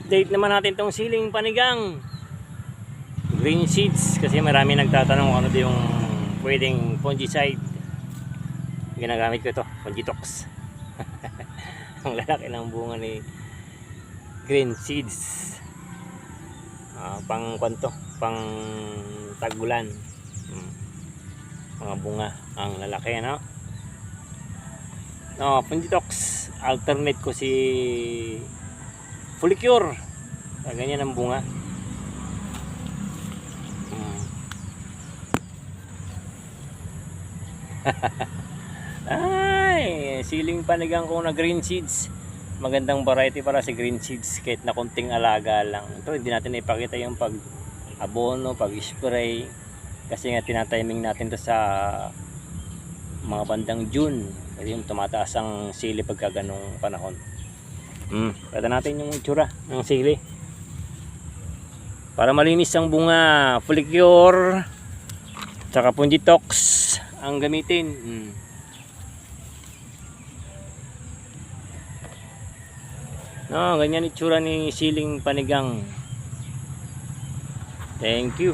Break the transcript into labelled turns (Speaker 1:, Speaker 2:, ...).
Speaker 1: I-update naman natin tong siling panigang green seeds kasi marami nagtatanong kung ano yung pwedeng fungicide. Ginagamit ko ito, Fungitox. Ang lalaki ng bunga ni green seeds. Pang kwanto, pang tagulan. Mga bunga ang lalaki, no? Fungitox. Alternate ko si Folicure. Ganyan ang bunga. Ay, siling panigang ko na green seeds. Magandang variety para sa green seeds kahit na konting alaga lang. Ito hindi natin ipakita yung pag abono, pag spray kasi nga tinatiming natin to sa mga bandang June kasi yung tumataas ang sili pagka ganong panahon. Pwede natin yung itsura ng sili para malinis ang bunga. Folicure tsaka Fungitox ang gamitin. Ganyan itsura ni siling panigang. Thank you.